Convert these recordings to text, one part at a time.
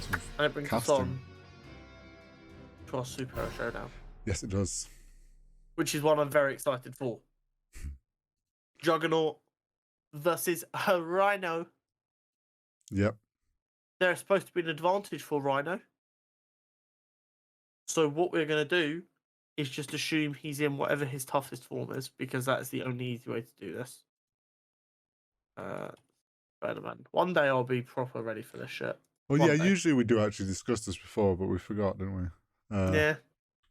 Lots of And it brings casting. us on to our Superhero Showdown. Yes, it does. Which is one I'm very excited for. Juggernaut versus a Rhino. Yep. There's supposed to be an advantage for Rhino. So what we're going to do is just assume he's in whatever his toughest form is, because that is the only easy way to do this. Spider-Man. One day I'll be proper ready for this shit. Well, One yeah, day. usually we do actually discuss this before, but we forgot, didn't we? Yeah.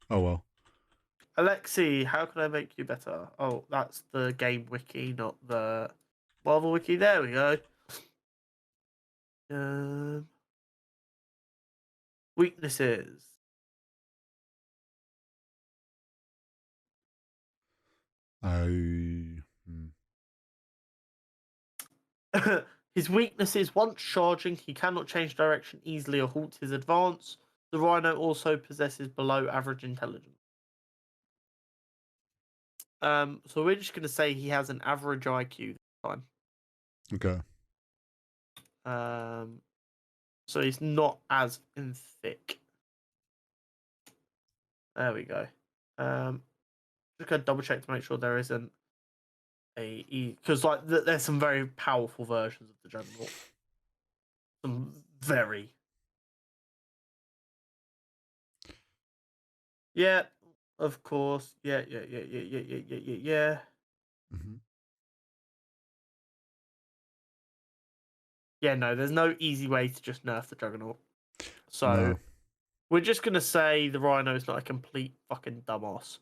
Oh, well. Alexi, how can I make you better? Oh, that's the game wiki, not the Marvel wiki. There we go. Weaknesses. His weaknesses: once charging, he cannot change direction easily or halt his advance. The Rhino also possesses below average intelligence. So we're just going to say he has an average IQ this time. Okay. So he's not as in thick. There we go. Just gonna double check to make sure there isn't because like there's some very powerful versions of the Juggernaut. Some very. Yeah, of course. Yeah. Mm-hmm. Yeah, no, there's no easy way to just nerf the Juggernaut. So No. we're just gonna say the Rhino is not a complete fucking dumbass.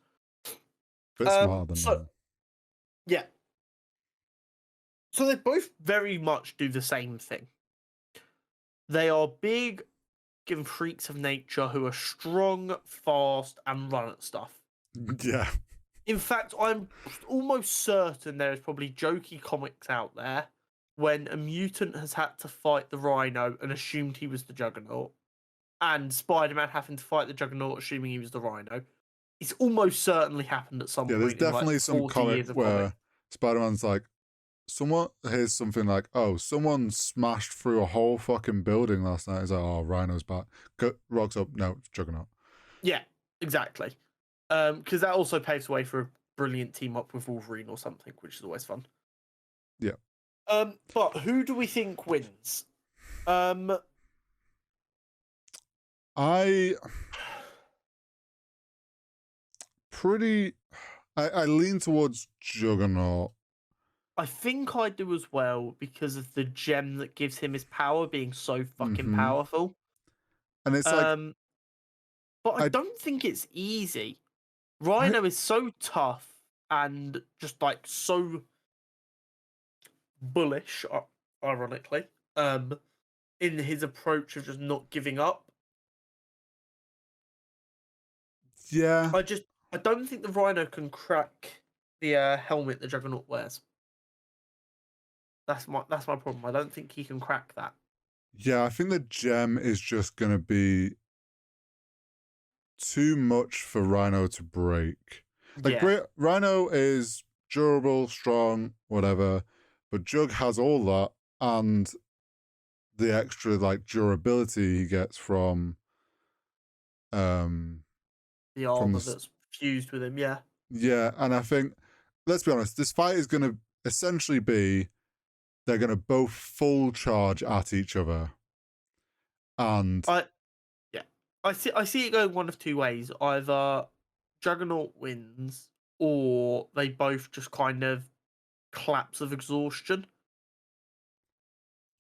Bit smarter than normal. Yeah. So they both very much do the same thing. They are big, given freaks of nature who are strong, fast, and run at stuff. Yeah. In fact, I'm almost certain there is probably jokey comics out there when a mutant has had to fight the Rhino and assumed he was the Juggernaut, and Spider-Man having to fight the Juggernaut assuming he was the Rhino. It's almost certainly happened at some point. There's definitely in, like, some 40 comic years of where comic. Spider-Man's like, here's something like, oh, someone smashed through a whole fucking building last night. He's like, oh, Rhino's back. Rocks up. No, it's Juggernaut. Yeah, exactly. Because that also paves the way for a brilliant team up with Wolverine or something, which is always fun. Yeah. But who do we think wins? I lean towards Juggernaut. I think I do as well because of the gem that gives him his power being so fucking powerful. And it's like, but I don't think it's easy. Rhino is so tough and just like so bullish, ironically, in his approach of just not giving up. Yeah. I don't think the Rhino can crack the helmet the Juggernaut wears. That's my problem. I don't think he can crack that. Yeah, I think the gem is just gonna be too much for Rhino to break. Like, Rhino is durable, strong, whatever, but Jug has all that and the extra like durability he gets from the armor that's fused with him. Yeah. Yeah, and I think, let's be honest, this fight is gonna essentially be they're gonna both full charge at each other, and I see it going one of two ways. Either Juggernaut wins, or they both just kind of collapse of exhaustion.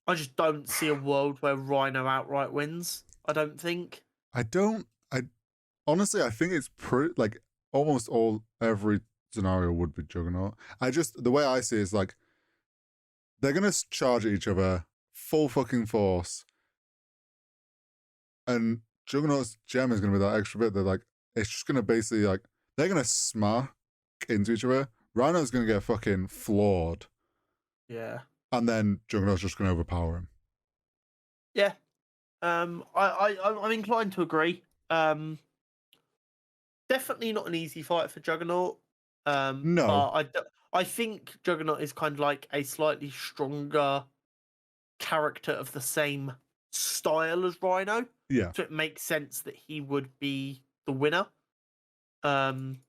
I just don't see a world where Rhino outright wins. I don't think. I honestly, I think it's pretty, like, almost every scenario would be Juggernaut. The way I see it is like, they're gonna charge at each other full fucking force, and Juggernaut's gem is gonna be that extra bit that, like, it's just gonna basically, like, they're gonna smack into each other. Rhino's gonna get fucking floored. Yeah. And then Juggernaut's just gonna overpower him. Yeah. I'm inclined to agree. Definitely not an easy fight for Juggernaut. No. But I think Juggernaut is kind of like a slightly stronger character of the same style as Rhino, Yeah. so it makes sense that he would be the winner. Um,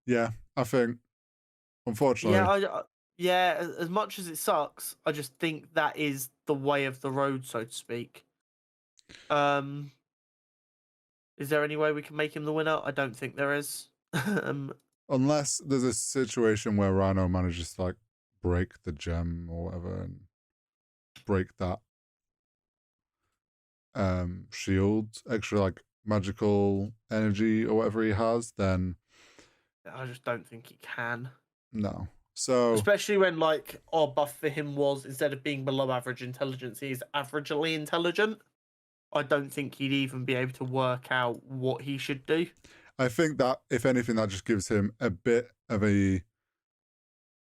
Yeah, I think, yeah, unfortunately, yeah. As much as it sucks, I just think that is the way of the road, so to speak. Um, is there any way we can make him the winner? I don't think there is. unless there's a situation where Rhino manages to like break the gem or whatever and break that shield, extra like magical energy or whatever he has, then I just don't think he can. no. So Especially when like our buff for him was instead of being below average intelligence, he's averagely intelligent. I don't think he'd even be able to work out what he should do. I think that if anything, that just gives him a bit of a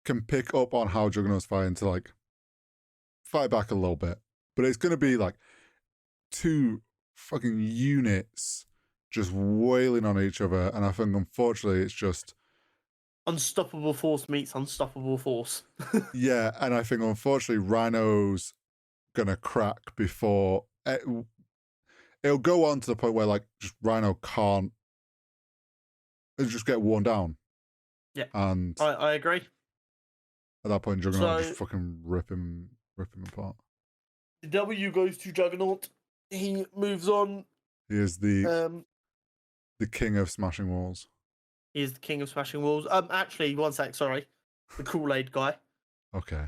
can pick up on how Juggernaut's fighting to like fight back a little bit. But it's gonna be like two fucking units just wailing on each other, and I think unfortunately it's just Unstoppable force meets unstoppable force. yeah, and I think unfortunately Rhino's gonna crack before it'll go on to the point where like just Rhino can't it'll just get worn down. Yeah, And I agree. at that point Juggernaut will So just fucking rip him apart. the W goes to Juggernaut. He moves on. He is Um, the king of smashing walls. he is the king of smashing walls. Actually, one sec. Sorry, the Kool-Aid guy. Okay.